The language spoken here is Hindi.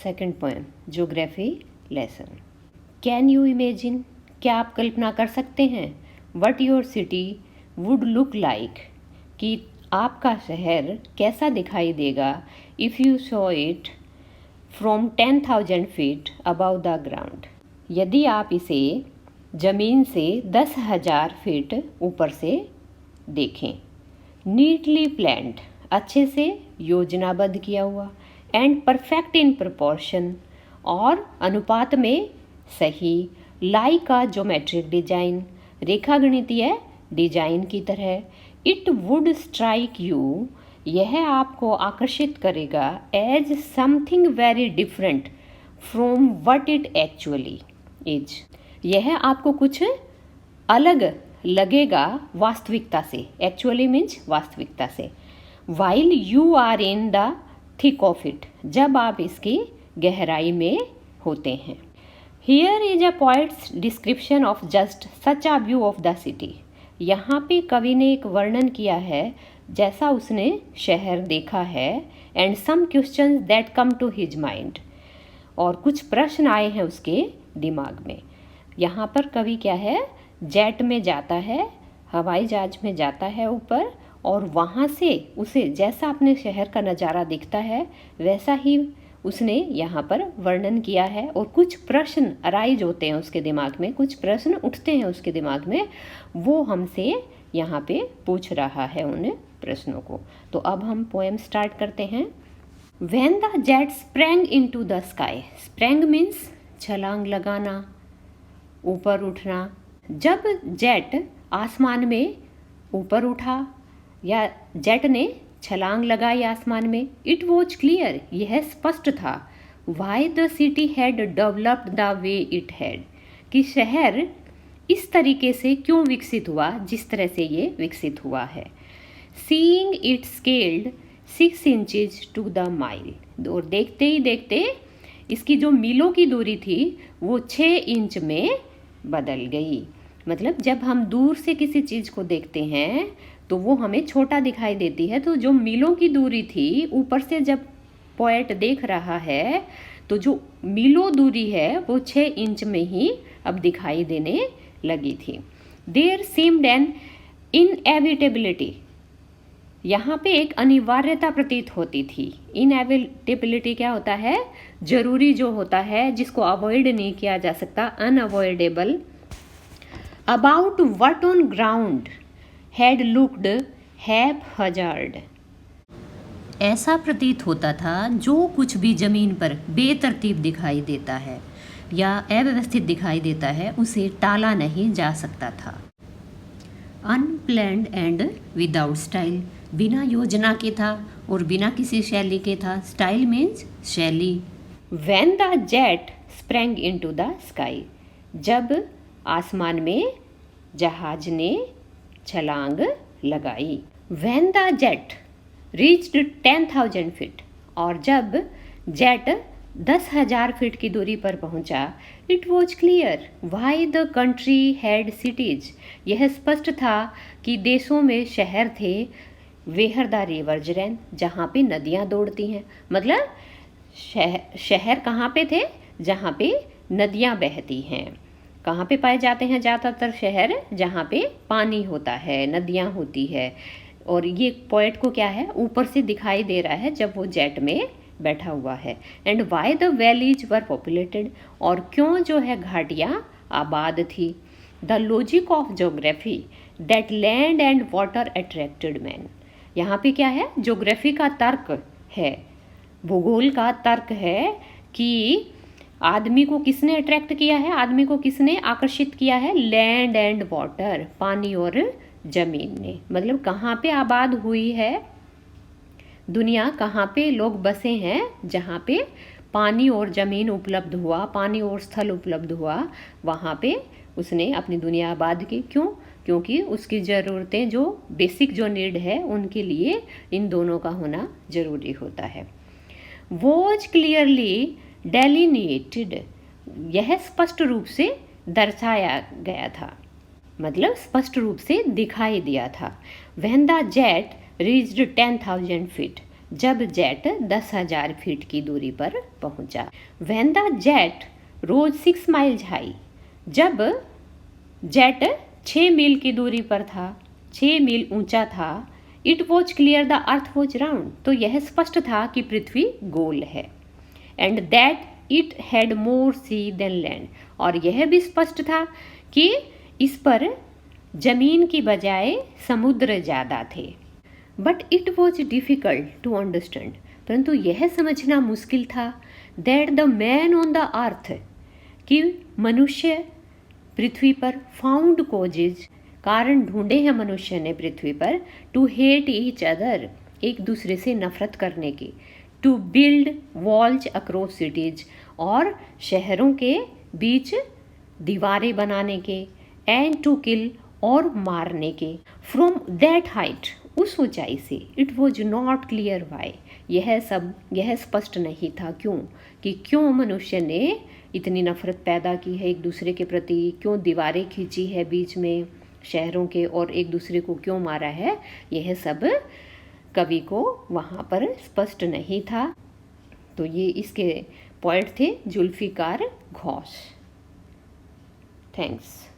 Second poem geography lesson. Can you imagine, क्या आप कल्पना कर सकते हैं, what your city would look like, कि आपका शहर कैसा दिखाई देगा, if you saw it from 10,000 feet above the ground, यदि आप इसे ज़मीन से 10,000 फीट ऊपर से देखें। नीटली प्लान्ड, अच्छे से योजनाबद्ध किया हुआ, एंड परफेक्ट इन प्रपोर्शन, और अनुपात में सही, लाइक अ ज्योमेट्रिक डिजाइन, रेखा गणितीय डिजाइन की तरह। इट वुड स्ट्राइक यू, यह आपको आकर्षित करेगा, as something very different from what it actually is, यह आपको कुछ अलग लगेगा वास्तविकता से, एक्चुअली मीन्स वास्तविकता से। While you are in the thick of it, जब आप इसकी गहराई में होते हैं। Here is a poet's description of just such a view of the city, यहाँ पे कवि ने एक वर्णन किया है जैसा उसने शहर देखा है, and some questions that come to his mind, और कुछ प्रश्न आए हैं उसके दिमाग में। यहाँ पर कवि क्या है, जेट में जाता है, हवाई जहाज में जाता है ऊपर, और वहाँ से उसे जैसा अपने शहर का नज़ारा दिखता है वैसा ही उसने यहाँ पर वर्णन किया है। और कुछ प्रश्न अराइज होते हैं उसके दिमाग में, कुछ प्रश्न उठते हैं उसके दिमाग में, वो हमसे यहाँ पे पूछ रहा है उन प्रश्नों को। तो अब हम पोएम स्टार्ट करते हैं। When the jet sprang into the sky, sprang means छलांग लगाना, ऊपर उठना। जब जेट आसमान में ऊपर उठा या जेट ने छलांग लगाई आसमान में, इट वॉज क्लियर, यह स्पष्ट था, why the city had developed the way it had, कि शहर इस तरीके से क्यों विकसित हुआ जिस तरह से ये विकसित हुआ है। Seeing it scaled 6 inches to the mile, और देखते ही देखते इसकी जो मीलों की दूरी थी वो 6 इंच में बदल गई। मतलब जब हम दूर से किसी चीज़ को देखते हैं तो वो हमें छोटा दिखाई देती है, तो जो मीलों की दूरी थी ऊपर से जब पोएट देख रहा है तो जो मीलों दूरी है वो 6 इंच में ही अब दिखाई देने लगी थी। देयर सीम्ड एन इनएविटेबिलिटी, यहाँ पे एक अनिवार्यता प्रतीत होती थी। इनएविटेबिलिटी क्या होता है, जरूरी जो होता है जिसको अवॉइड नहीं किया जा सकता, unavoidable. About what on ground had looked haphazard, ऐसा प्रतीत होता था जो कुछ भी जमीन पर बेतरतीब दिखाई देता है या अव्यवस्थित दिखाई देता है उसे टाला नहीं जा सकता था। अनप्लैन्ड एंड विदाउट स्टाइल, बिना योजना के था और बिना किसी शैली के था। स्टाइल मीन्स शैली। When the jet sprang into the sky, जब आसमान में जहाज ने छलांग लगाई। When the jet reached 10,000 feet, और जब जेट 10,000 फीट की दूरी पर पहुंचा, it was clear why the country had cities, यह स्पष्ट था कि देशों में शहर थे। वेहर द रिवर्स रैन, जहाँ पे नदियाँ दौड़ती हैं, मतलब शहर कहाँ पे थे, जहाँ पे नदियाँ बहती हैं। कहाँ पे पाए जाते हैं ज़्यादातर शहर, जहाँ पे पानी होता है, नदियाँ होती है। और ये पोएट को क्या है, ऊपर से दिखाई दे रहा है जब वो जेट में बैठा हुआ है। And why the valleys were populated, और क्यों जो है घाटियाँ आबाद थी। The logic of geography that land and water attracted man, यहाँ पे क्या है, ज्योग्राफी का तर्क है, भूगोल का तर्क है कि आदमी को किसने अट्रैक्ट किया है, आदमी को किसने आकर्षित किया है, लैंड एंड वाटर, पानी और जमीन ने। मतलब कहाँ पे आबाद हुई है दुनिया, कहाँ पे लोग बसे हैं, जहाँ पे पानी और ज़मीन उपलब्ध हुआ, पानी और स्थल उपलब्ध हुआ, वहाँ पे उसने अपनी दुनिया आबाद की। क्यों, क्योंकि उसकी ज़रूरतें जो बेसिक जो नीड है उनके लिए इन दोनों का होना ज़रूरी होता है। वॉज क्लियरली डेलिनिएटेड, यह स्पष्ट रूप से दर्शाया गया था, मतलब स्पष्ट रूप से दिखाई दिया था। When the jet reached 10,000 feet, जब जेट 10,000 फीट की दूरी पर पहुंचा। When the jet rose 6 miles high, जब जेट 6 मील की दूरी पर था, 6 मील ऊंचा था। It was clear the earth was round, तो यह स्पष्ट था कि पृथ्वी गोल है। And that it had more sea than land, और यह भी स्पष्ट था कि इस पर जमीन की बजाय समुद्र ज़्यादा थे। But it was difficult to understand, परंतु यह समझना मुश्किल था that the man on the earth, कि मनुष्य पृथ्वी पर फाउंड कॉजेज, कारण ढूंढे हैं मनुष्य ने पृथ्वी पर, टू हेट ईच अदर, एक दूसरे से नफरत करने की, to build walls across cities, और शहरों के बीच दीवारें बनाने के, एंड टू किल, और मारने के। फ्रॉम दैट हाइट, उस ऊंचाई से, it was not clear why, यह स्पष्ट नहीं था क्यों, कि क्यों मनुष्य ने इतनी नफरत पैदा की है एक दूसरे के प्रति, क्यों दीवारें खींची है बीच में शहरों के, और एक दूसरे को क्यों मारा है, यह सब कवि को वहाँ पर स्पष्ट नहीं था। तो ये इसके पॉइंट थे जुल्फिकार घोष। थैंक्स।